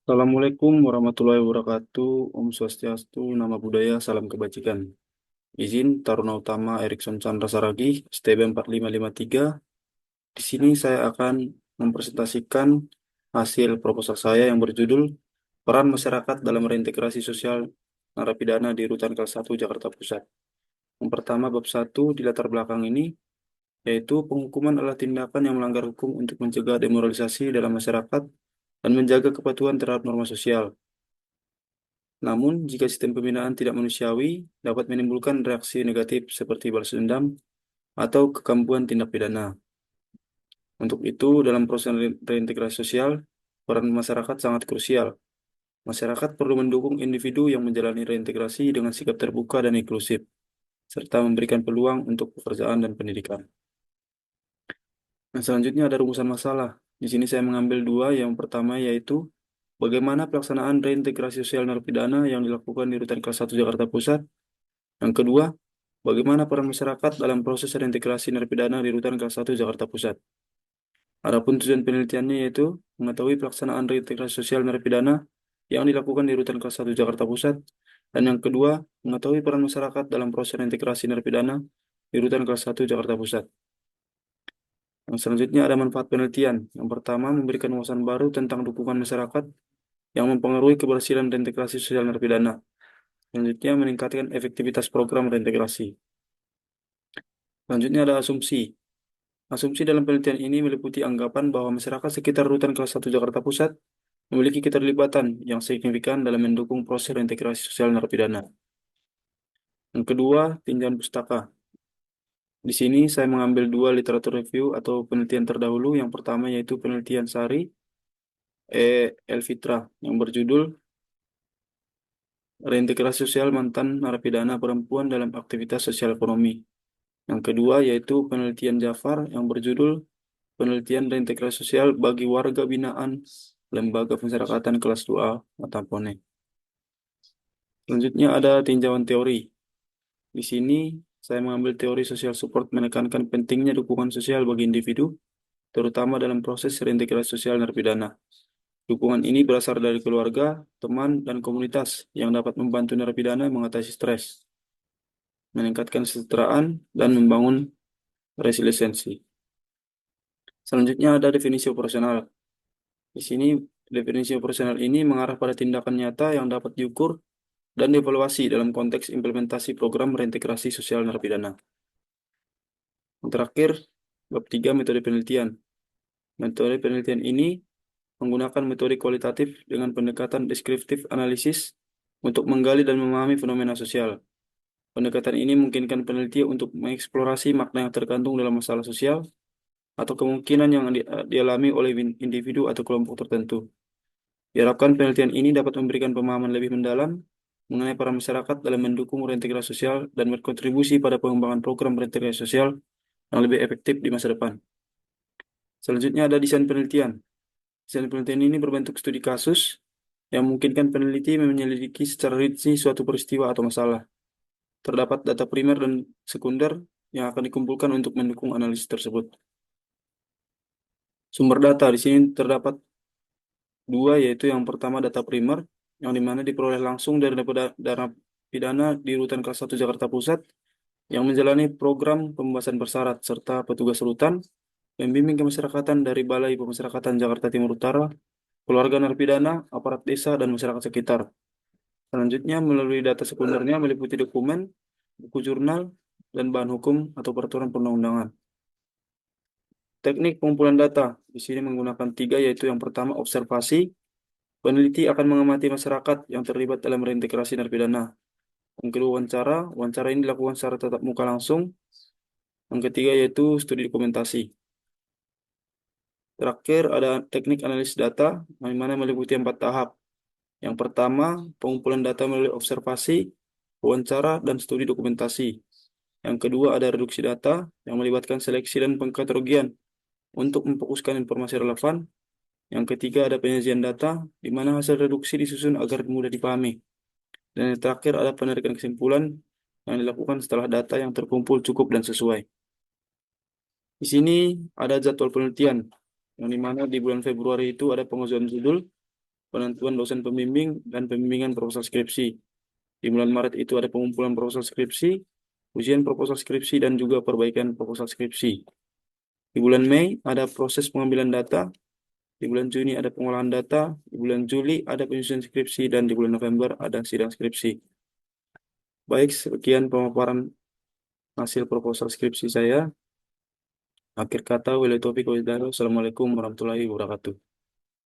Assalamualaikum warahmatullahi wabarakatuh. Om Swastiastu, Nama Budaya, Salam Kebajikan. Izin Taruna Utama Erikson Chandra Saragi, STB 4553. Di sini saya akan mempresentasikan hasil proposal saya yang berjudul Peran Masyarakat dalam Reintegrasi Sosial Narapidana di Rutan Kelas 1 Jakarta Pusat. Yang pertama, bab 1 di latar belakang ini, yaitu penghukuman adalah tindakan yang melanggar hukum untuk mencegah demoralisasi dalam masyarakat dan menjaga kepatuhan terhadap norma sosial. Namun, jika sistem pembinaan tidak manusiawi, dapat menimbulkan reaksi negatif seperti balas dendam atau kekampuhan tindak pidana. Untuk itu, dalam proses reintegrasi sosial, peran masyarakat sangat krusial. Masyarakat perlu mendukung individu yang menjalani reintegrasi dengan sikap terbuka dan inklusif, serta memberikan peluang untuk pekerjaan dan pendidikan. Nah, selanjutnya ada rumusan masalah. Di sini saya mengambil dua. Yang pertama yaitu bagaimana pelaksanaan reintegrasi sosial narapidana yang dilakukan di Rutan Kelas 1 Jakarta Pusat. Yang kedua, bagaimana peran masyarakat dalam proses reintegrasi narapidana di Rutan Kelas 1 Jakarta Pusat. Adapun tujuan penelitiannya yaitu mengetahui pelaksanaan reintegrasi sosial narapidana yang dilakukan di Rutan Kelas 1 Jakarta Pusat. Dan yang kedua, mengetahui peran masyarakat dalam proses reintegrasi narapidana di Rutan Kelas 1 Jakarta Pusat. Yang selanjutnya ada manfaat penelitian. Yang pertama, memberikan wawasan baru tentang dukungan masyarakat yang mempengaruhi keberhasilan reintegrasi sosial narapidana. Selanjutnya, meningkatkan efektivitas program reintegrasi. Selanjutnya ada asumsi. Asumsi dalam penelitian ini meliputi anggapan bahwa masyarakat sekitar Rutan Kelas 1 Jakarta Pusat memiliki keterlibatan yang signifikan dalam mendukung proses reintegrasi sosial narapidana. Yang kedua, tinjauan pustaka. Di sini saya mengambil dua literatur review atau penelitian terdahulu. Yang pertama yaitu penelitian Sari Elfitra yang berjudul Reintegrasi Sosial Mantan Narapidana Perempuan dalam Aktivitas Sosial Ekonomi. Yang kedua yaitu penelitian Jafar yang berjudul Penelitian Reintegrasi Sosial bagi Warga Binaan Lembaga Pemasyarakatan Kelas 2A Matampone. Selanjutnya ada tinjauan teori. Di sini saya mengambil teori social support menekankan pentingnya dukungan sosial bagi individu, terutama dalam proses reintegrasi sosial narapidana. Dukungan ini berasal dari keluarga, teman, dan komunitas yang dapat membantu narapidana mengatasi stres, meningkatkan kesejahteraan, dan membangun resiliensi. Selanjutnya ada definisi operasional. Di sini definisi operasional ini mengarah pada tindakan nyata yang dapat diukur dan dievaluasi dalam konteks implementasi program reintegrasi sosial narapidana. Yang terakhir, bab 3 metode penelitian. Metode penelitian ini menggunakan metode kualitatif dengan pendekatan deskriptif analisis untuk menggali dan memahami fenomena sosial. Pendekatan ini memungkinkan peneliti untuk mengeksplorasi makna yang tergantung dalam masalah sosial atau kemungkinan yang dialami oleh individu atau kelompok tertentu. Diharapkan penelitian ini dapat memberikan pemahaman lebih mendalam mengenai peran masyarakat dalam mendukung reintegrasi sosial dan berkontribusi pada pengembangan program reintegrasi sosial yang lebih efektif di masa depan. Selanjutnya ada desain penelitian. Desain penelitian ini berbentuk studi kasus yang memungkinkan peneliti menyelidiki secara rinci suatu peristiwa atau masalah. Terdapat data primer dan sekunder yang akan dikumpulkan untuk mendukung analisis tersebut. Sumber data di sini terdapat dua, yaitu yang pertama data primer, yang dimana diperoleh langsung dari narapidana di Rutan Kelas 1 Jakarta Pusat yang menjalani program pembebasan bersyarat serta petugas rutan pembimbing kemasyarakatan dari Balai Pemasyarakatan Jakarta Timur Utara, keluarga narapidana, aparat desa, dan masyarakat sekitar. Selanjutnya, melalui data sekundernya meliputi dokumen, buku jurnal, dan bahan hukum atau peraturan perundang-undangan. Teknik pengumpulan data di sini menggunakan tiga, yaitu yang pertama observasi. Peneliti akan mengamati masyarakat yang terlibat dalam reintegrasi narapidana. Yang kedua, wawancara. Wawancara ini dilakukan secara tatap muka langsung. Yang ketiga yaitu studi dokumentasi. Terakhir ada teknik analisis data, yang mana meliputi 4 tahap. Yang pertama, pengumpulan data melalui observasi, wawancara, dan studi dokumentasi. Yang kedua ada reduksi data, yang melibatkan seleksi dan pengkategorian untuk memfokuskan informasi relevan. Yang ketiga ada penyajian data, di mana hasil reduksi disusun agar mudah dipahami. Dan yang terakhir ada penarikan kesimpulan yang dilakukan setelah data yang terkumpul cukup dan sesuai. Di sini ada jadwal penelitian, yang dimana di bulan Februari itu ada pengajuan judul, penentuan dosen pembimbing, dan pembimbingan proposal skripsi. Di bulan Maret itu ada pengumpulan proposal skripsi, ujian proposal skripsi, dan juga perbaikan proposal skripsi. Di bulan Mei ada proses pengambilan data, di bulan Juni ada pengolahan data, di bulan Juli ada penyusunan skripsi, dan di bulan November ada sidang skripsi. Baik, sekian pemaparan hasil proposal skripsi saya. Akhir kata, wabillahi taufiq wal hidayah. Assalamualaikum warahmatullahi wabarakatuh.